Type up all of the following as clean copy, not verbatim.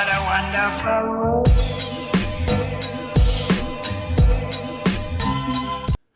What a wonderful world.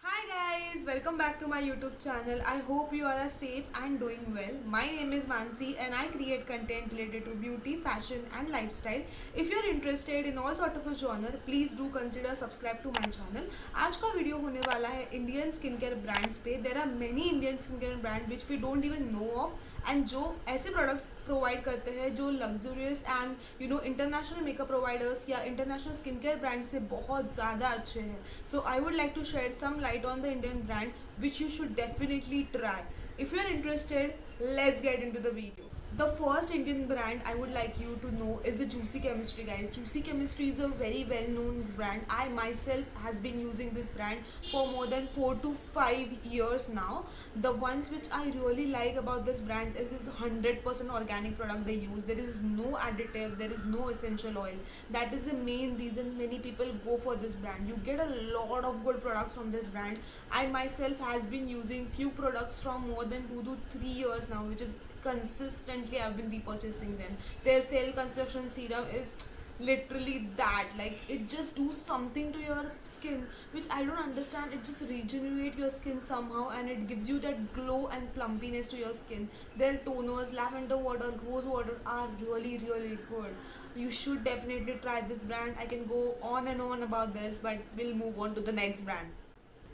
Hi guys, welcome back to my YouTube channel. I hope you all are safe and doing well. My name is Mansi and I create content related to beauty, fashion and lifestyle. If you're interested in all sort of a genre, please do consider subscribe to my channel. आज का video होने वाला है Indian skin care brands पे. There are many Indian skin care brand which we don't even know of and जो ऐसे products provide करते हैं जो luxurious and international makeup providers या इंटरनेशनल स्किन केयर ब्रांड से बहुत ज़्यादा अच्छे हैं. So I would like to share some light on the Indian brand which you should definitely try. If you are interested, let's get into the video. The first Indian brand I would like you to know is the Juicy Chemistry, guys. Juicy Chemistry is a very well known brand. I myself has been using this brand for more than 4 to 5 years now. The ones which I really like about this brand is 100% organic product they use. There is no additive, there is no essential oil. That is the main reason many people go for this brand. You get a lot of good products from this brand. I myself has been using few products from more than 2 to 3 years now, which is consistently I've been repurchasing them. Their cell construction serum is literally that, like, it just do something to your skin which I don't understand. It just regenerate your skin somehow and it gives you that glow and plumpiness to your skin. Their toners, lavender water, rose water are really good. You should definitely try this brand. I can go on and on about this, but we'll move on to the next brand.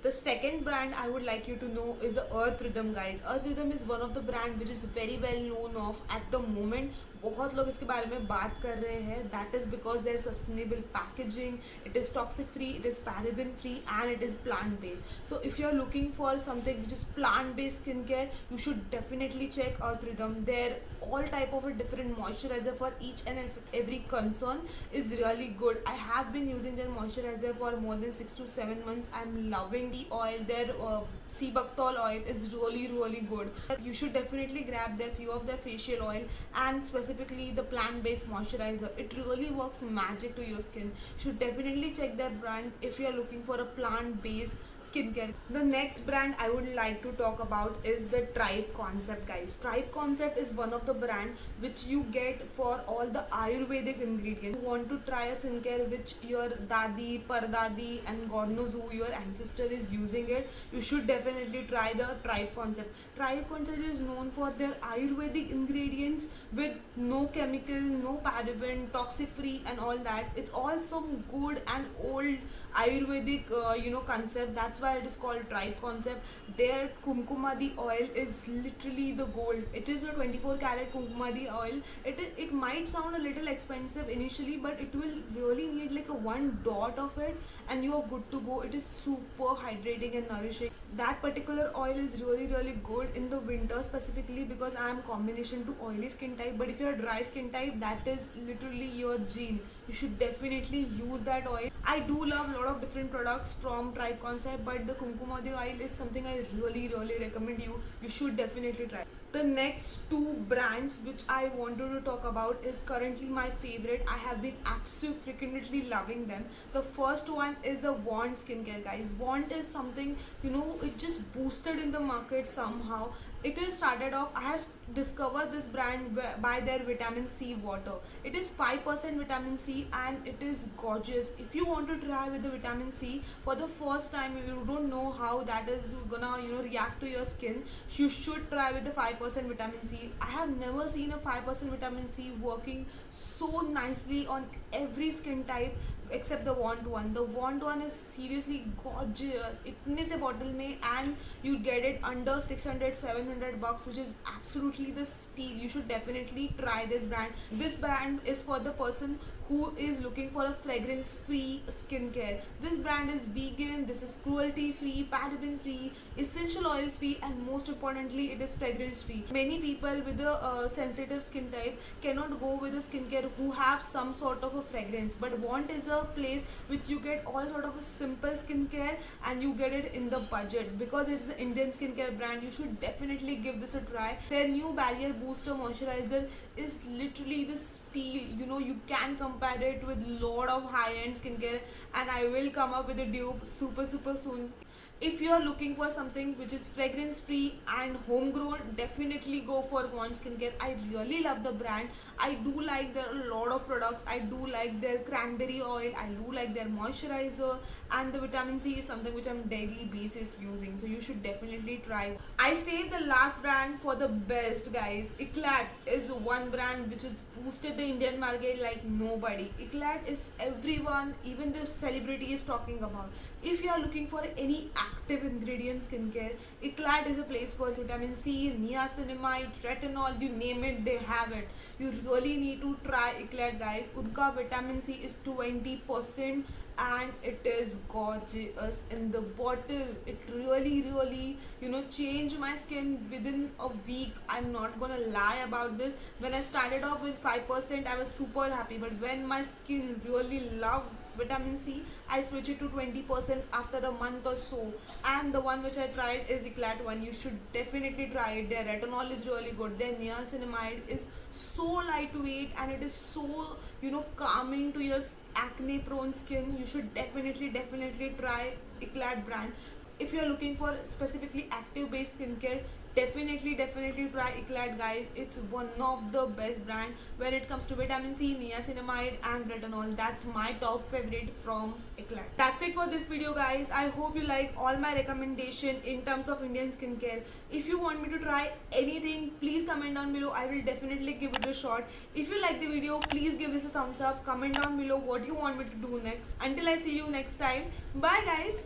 The second brand I would like you to know is the Earth Rhythm, guys. Earth Rhythm is one of the brand which is very well known of at the moment. बहुत लोग इसके बारे में बात कर रहे हैं. That is because there is sustainable packaging, it is toxic free, it is paraben free and it is plant based. So if you are looking for something which is plant based skincare, you should definitely check Earth Rhythm. Their all type of a different moisturizer for each and every concern is really good. I have been using their moisturizer for more than 6 to 7 months. I'm loving the oil. Their sea bucktol oil is really good. You should definitely grab their few of their facial oil and specifically the plant based moisturizer. It really works magic to your skin. You should definitely check their brand if you are looking for a plant based skincare. The next brand I would like to talk about is the Tribe Concept, guys. Tribe Concept is one of the brand which you get for all the Ayurvedic ingredients. You want to try a skincare which your dadi, pardadi and God knows who your ancestor is using it, you should definitely try the Tribe Concept. Tribe Concept is known for their Ayurvedic ingredients with no chemical, no paraben, toxic free and all that. It's all some good and old Ayurvedic concept. That's why it is called Tribe Concept. Their Kumkumadi oil is literally the gold. It is a 24 karat Kumkumadi oil. It might sound a little expensive initially, but it will really need like a one dot of it and you are good to go. It is super hydrating and nourishing. That particular oil is really good in the winter, specifically because I am combination to oily skin type. But if you are dry skin type, that is literally your gene. You should definitely use that oil. I do love a lot of different products from Tribe Concept, but the Kumkumadi oil is something I really recommend you. You should definitely try. The next two brands which I wanted to talk about is currently my favorite. I have been absolutely frequently loving them. The first one is a Vont skincare, guys. Vont is something, it just boosted in the market somehow. It is started off, I have discovered this brand by their vitamin C water. It is 5% vitamin C and it is gorgeous. If you want to try with the vitamin C for the first time, if you don't know how that is gonna react to your skin, you should try with the 5% vitamin C. I have never seen a 5% vitamin C working so nicely on every skin type except the Vont one. The Vont one is seriously gorgeous. इतने से bottle में and you get it under 600-700 bucks, which is absolutely the steal. You should definitely try this brand. This brand is for the person who is looking for a fragrance free skincare. This brand is vegan, this is cruelty free, paraben free, essential oils free and most importantly it is fragrance free. Many people with a sensitive skin type cannot go with a skincare who have some sort of a fragrance, but Vont is a place which you get all sort of a simple skincare and you get it in the budget. Because it's an Indian skincare brand, you should definitely give this a try. Their new barrier booster moisturizer is literally the steal. You can compare it with lot of high-end skincare and I will come up with a dupe super soon. If you are looking for something which is fragrance free and homegrown, definitely go for One Skincare. I really love the brand. I do like their a lot of products. I do like their cranberry oil. I do like their moisturizer, and the vitamin C is something which I'm daily basis using. So you should definitely try. I saved the last brand for the best, guys. Eclat is one brand which has boosted the Indian market like nobody. Eclat is everyone, even the celebrity is talking about. If you are looking for any active ingredient skincare, Eclat is a place for vitamin C, niacinamide, retinol, you name it, they have it. You really need to try Eclat, guys. Unka vitamin C is 20% and it is gorgeous in the bottle. It really changed my skin within a week. I'm not gonna lie about this. When I started off with 5%, I was super happy, but when my skin really loved vitamin C, I switched it to 20% after a month or so. And the one which I tried is Eclat one. You should definitely try it. Their retinol is really good. Their niacinamide is so lightweight and it is so calming to your acne prone skin. You should definitely try Eclat brand. If you're looking for specifically active based skincare, definitely try Eclat, guys. It's one of the best brand when it comes to vitamin C, niacinamide and retinol. That's my top favorite from Eclat. That's it for this video, guys. I hope you like all my recommendation in terms of Indian skincare. If you want me to try anything, please comment down below. I will definitely give it a shot. If you like the video, please give this a thumbs up. Comment down below what you want me to do next. Until I see you next time, bye guys.